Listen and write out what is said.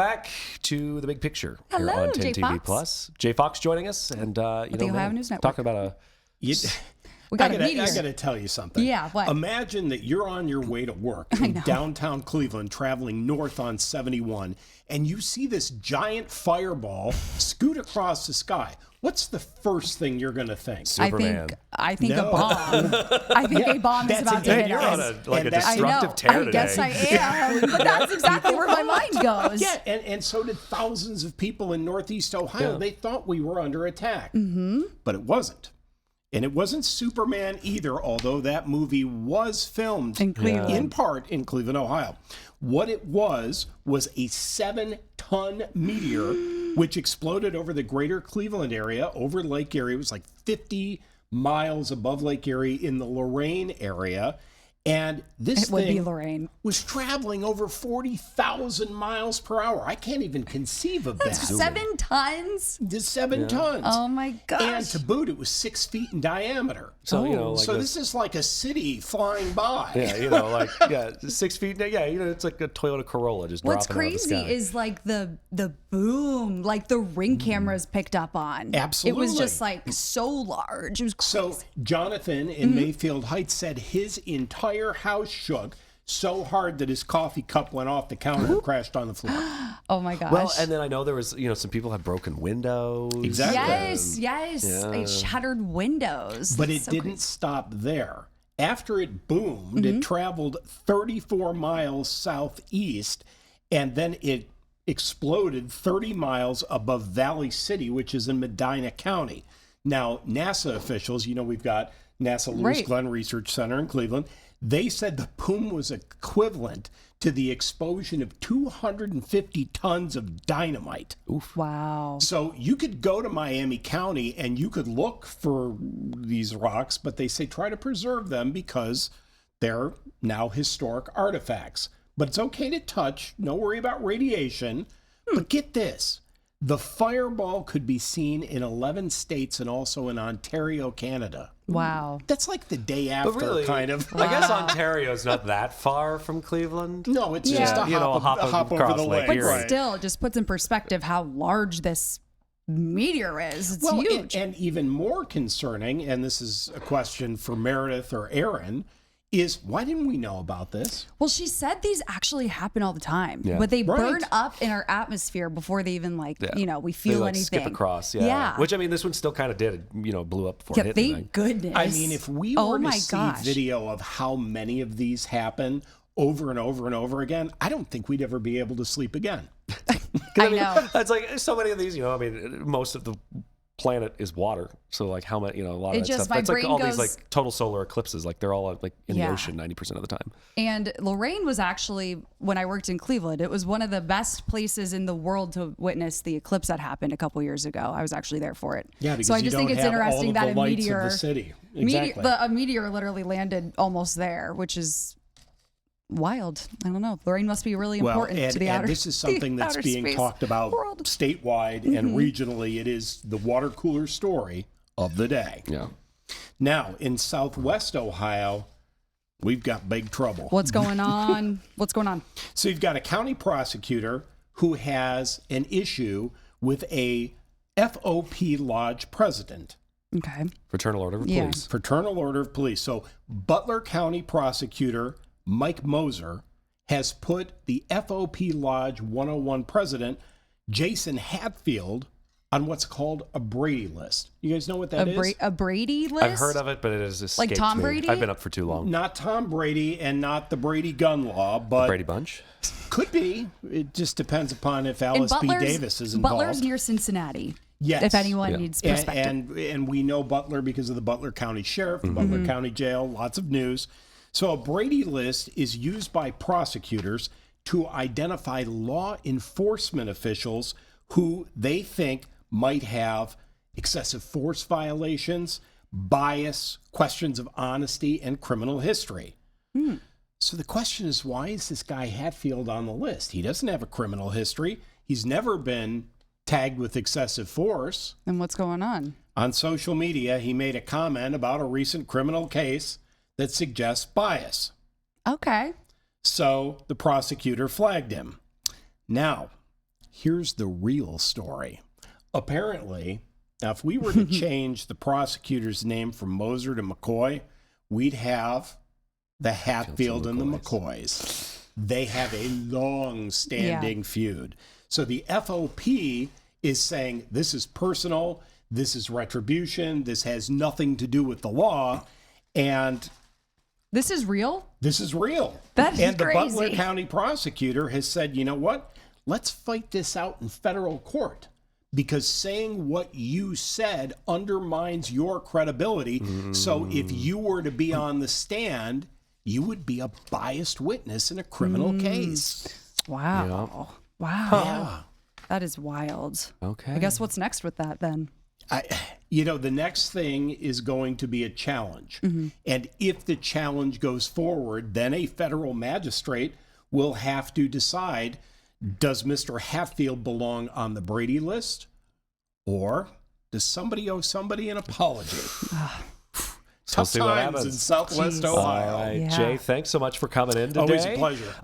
Back to the big picture Hello, here on 10 Jay TV Fox. Plus. Jay Fox joining us, and the Ohio News Network. talking about We got a I meteor. got to tell you something. Yeah, what? Imagine that you're on your way to work in downtown Cleveland, traveling north on 71, and you see this giant fireball scoot across the sky. What's the first thing you're going to think? Superman. I think No. a bomb. I think a bomb is That's about to exactly- hit You're us. on a And that's- destructive tear I guess today. I am, but that's exactly where my mind goes. Yeah, and so did thousands of people in Northeast Ohio. Yeah. They thought we were under attack, but it wasn't. And it wasn't Superman either, although that movie was filmed In Cleveland. in part in Cleveland, Ohio. What it was a 7-ton meteor which exploded over the greater Cleveland area, over Lake Erie. It was like 50 miles above Lake Erie in the Lorain area. And this It would be thing Lorraine. was traveling over 40,000 miles per hour. I can't even conceive of that. 7 tons? This 7 tons. Oh my gosh. And to boot, it was 6 feet in diameter. So, like So this is like a city flying by. Yeah, 6 feet. Yeah, it's like a Toyota Corolla just What's dropping out of the crazy sky. is like the boom, like the ring cameras picked up on. Absolutely. It was just like so large. It was crazy. So Jonathan in Mayfield Heights said his entire house shook so hard that his coffee cup went off the counter and crashed on the floor. Oh my gosh. Well, and then I know there was, some people had broken windows. Exactly. yes. Yeah. It shattered windows. But That's it so didn't crazy. stop there. After it boomed, it traveled 34 miles southeast, and then it exploded 30 miles above Valley City, which is in Medina County. Now, NASA officials, we've got NASA Lewis Right. Glenn Research Center in Cleveland. They said the boom was equivalent to the explosion of 250 tons of dynamite. Wow. So you could go to Miami County and you could look for these rocks, but they say try to preserve them because they're now historic artifacts. But it's okay to touch, no worry about radiation. But get this, the fireball could be seen in 11 states and also in Ontario, Canada. Wow. That's like the day after, But really, kind of. I guess Ontario's not that far from Cleveland. No, it's Yeah. just a hop over across the Lake lake. But Erie. still, it just puts in perspective how large this meteor is. It's Well, huge. and even more concerning, and this is a question for Meredith or Aaron, is why didn't we know about this? Well, she said these actually happen all the time, Yeah. but they burn Right. up in our atmosphere before they even we They, feel like, anything. skip across, yeah. Yeah. Which, this one still kind of did. It, blew up before Yeah, it hit thank anything. goodness. I mean, if we Oh were to my see gosh. video of how many of these happen over and over and over again, I don't think we'd ever be able to sleep again. I know. It's like so many of these, most of the planet is water. So like how much, a lot It of that just- stuff. my It's like brain all goes- these like total solar eclipses. Like they're all like in the Yeah. ocean 90% of the time. And Lorraine was actually, when I worked in Cleveland, it was one of the best places in the world to witness the eclipse that happened a couple years ago. I was actually there for it. Yeah, because so I you just don't think it's have all interesting of that the a lights meteor, of the city. Exactly. a meteor literally landed almost there, which is wild. I don't know. Lorraine must be really important and, to the and outer. this is the something that's outer being space talked about world. statewide and regionally. It is the water cooler story of the day. Yeah. Now, in Southwest Ohio, we've got big trouble. What's going on? What's going on? So you've got a county prosecutor who has an issue with a FOP Lodge president. Okay. Fraternal Order of Yeah. Police. Fraternal Order of Police. So Butler County prosecutor Mike Moser has put the FOP Lodge 101 president Jason Hatfield on what's called a Brady list. You guys know what that is? A Brady list? I've heard of it, but it has escaped Tom me. Brady? I've been up for too long. Not Tom Brady and not the Brady gun law, but Brady Bunch. could be. It just depends upon if And Alice B. Davis is involved. Butler's near Cincinnati. Yes. If anyone Yeah. needs perspective. And we know Butler because of the Butler County Sheriff, the Butler County Jail, lots of news. So a Brady list is used by prosecutors to identify law enforcement officials who they think might have excessive force violations, bias, questions of honesty, and criminal history. So the question is, why is this guy Hatfield on the list? He doesn't have a criminal history. He's never been tagged with excessive force. And what's going on? On social media, he made a comment about a recent criminal case that suggests bias. Okay. So the prosecutor flagged him. Now, Here's the real story. Apparently, now if we were to change the prosecutor's name from Moser to McCoy, we'd have the Hatfield and the McCoys. They have a long-standing feud. So the FOP is saying this is personal, this is retribution, this has nothing to do with the law, and this is real? This is real. That is and the crazy. Butler County prosecutor has said, you know what? Let's fight this out in federal court, because saying what you said undermines your credibility. So if you were to be on the stand, you would be a biased witness in a criminal case. Wow. Wow. Yeah. That is wild. Okay. I guess what's next with that then? The next thing is going to be a challenge. And if the challenge goes forward, then a federal magistrate will have to decide, does Mr. Hatfield belong on the Brady list, or does somebody owe somebody an apology? Tough see what times happens. in Southwest Jeez. Ohio. All right, Yeah. Jay, thanks so much for coming in today. Always a pleasure.